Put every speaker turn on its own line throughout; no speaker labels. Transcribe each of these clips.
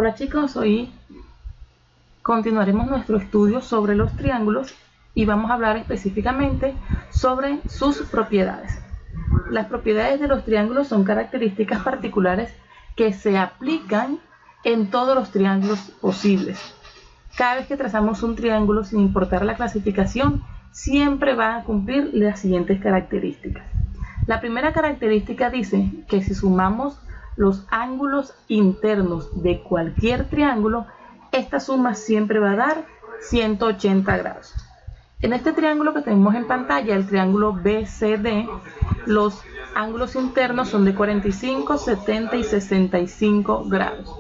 Hola chicos, hoy continuaremos nuestro estudio sobre los triángulos y vamos a hablar específicamente sobre sus propiedades. Las propiedades de los triángulos son características particulares que se aplican en todos los triángulos posibles. Cada vez que trazamos un triángulo, sin importar la clasificación, siempre va a cumplir las siguientes características. La primera característica dice que si sumamos los ángulos internos de cualquier triángulo, esta suma siempre va a dar 180 grados. En este triángulo que tenemos en pantalla, el triángulo BCD, los ángulos internos son de 45, 70 y 65 grados.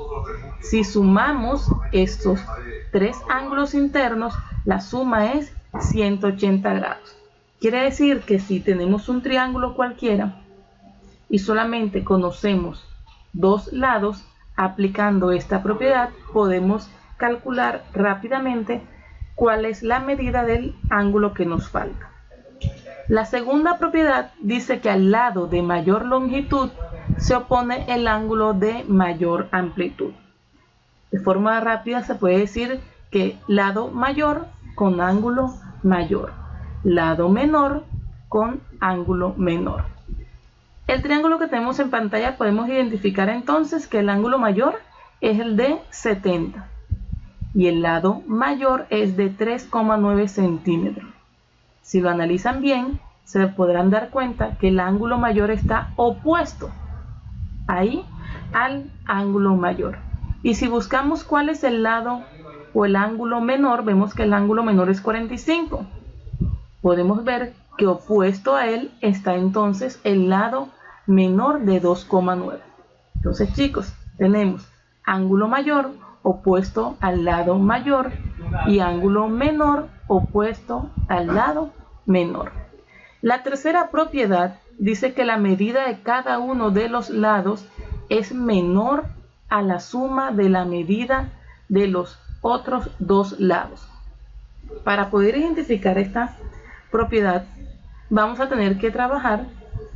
Si sumamos estos tres ángulos internos, la suma es 180 grados. Quiere decir que si tenemos un triángulo cualquiera y solamente conocemos dos lados, aplicando esta propiedad podemos calcular rápidamente cuál es la medida del ángulo que nos falta. La segunda propiedad dice que al lado de mayor longitud se opone el ángulo de mayor amplitud. De forma rápida se puede decir que lado mayor con ángulo mayor, lado menor con ángulo menor. El triángulo que tenemos en pantalla podemos identificar entonces que el ángulo mayor es el de 70 y el lado mayor es de 3,9 centímetros. Si lo analizan bien, se podrán dar cuenta que el ángulo mayor está opuesto ahí al ángulo mayor. Y si buscamos cuál es el lado o el ángulo menor, vemos que el ángulo menor es 45. Podemos ver que opuesto a él está entonces el lado menor de 2,9. Entonces chicos, tenemos ángulo mayor opuesto al lado mayor y ángulo menor opuesto al lado menor. La tercera propiedad dice que la medida de cada uno de los lados es menor a la suma de la medida de los otros dos lados. Para poder identificar esta propiedad vamos a tener que trabajar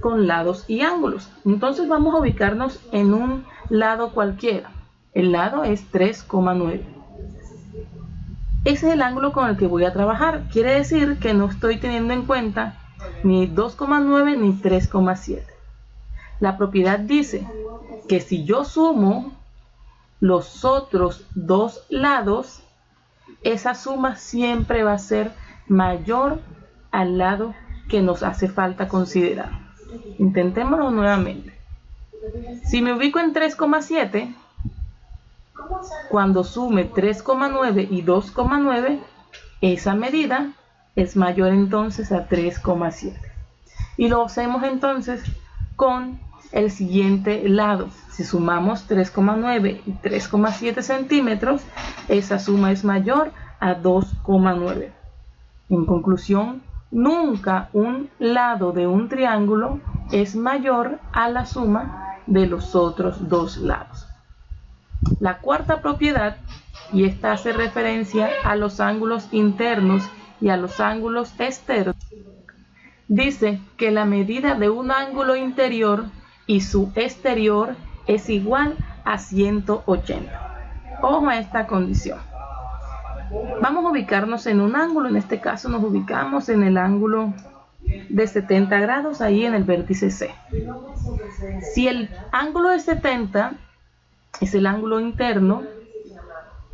con lados y ángulos. Entonces vamos a ubicarnos en un lado cualquiera. El lado es 3,9. Ese es el ángulo con el que voy a trabajar. Quiere decir que no estoy teniendo en cuenta ni 2,9 ni 3,7. La propiedad dice que si yo sumo los otros dos lados, esa suma siempre va a ser mayor al lado que nos hace falta considerar. Intentémoslo nuevamente. Si me ubico en 3,7, cuando sume 3,9 y 2,9, esa medida es mayor entonces a 3,7. Y lo hacemos entonces con el siguiente lado. Si sumamos 3,9 y 3,7 centímetros, esa suma es mayor a 2,9. En conclusión, nunca un lado de un triángulo es mayor a la suma de los otros dos lados. La cuarta propiedad, y esta hace referencia a los ángulos internos y a los ángulos externos, dice que la medida de un ángulo interior y su exterior es igual a 180. Ojo a esta condición. Vamos a ubicarnos en un ángulo, en este caso nos ubicamos en el ángulo de 70 grados, ahí en el vértice C. Si el ángulo de 70 es el ángulo interno,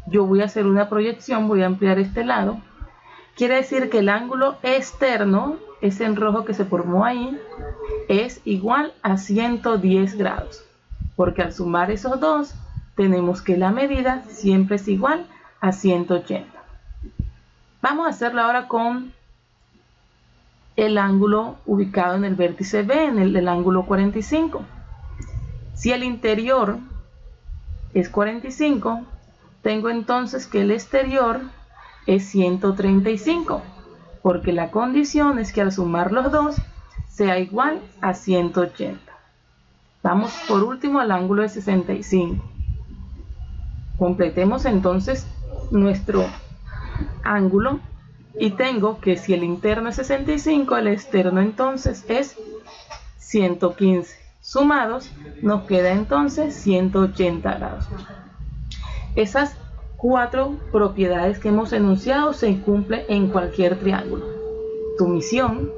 yo voy a hacer una proyección, voy a ampliar este lado. Quiere decir que el ángulo externo, ese en rojo que se formó ahí, es igual a 110 grados. Porque al sumar esos dos, tenemos que la medida siempre es igual a 180. Vamos a hacerlo ahora con el ángulo ubicado en el vértice B, en el ángulo 45. Si el interior es 45, tengo entonces que el exterior es 135, porque la condición es que al sumar los dos sea igual a 180. Vamos por último al ángulo de 65. Completemos entonces nuestro ángulo y tengo que si el interno es 65, el externo entonces es 115. Sumados nos queda entonces 180 grados. Esas 4 propiedades que hemos enunciado se cumplen en cualquier triángulo. Tu misión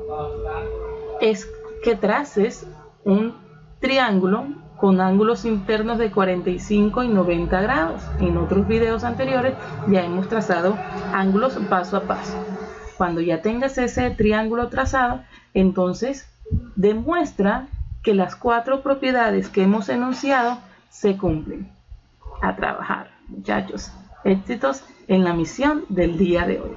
es que traces un triángulo con ángulos internos de 45 y 90 grados. En otros videos anteriores ya hemos trazado ángulos paso a paso. Cuando ya tengas ese triángulo trazado, entonces demuestra que las 4 propiedades que hemos enunciado se cumplen. A trabajar, muchachos. Éxitos en la misión del día de hoy.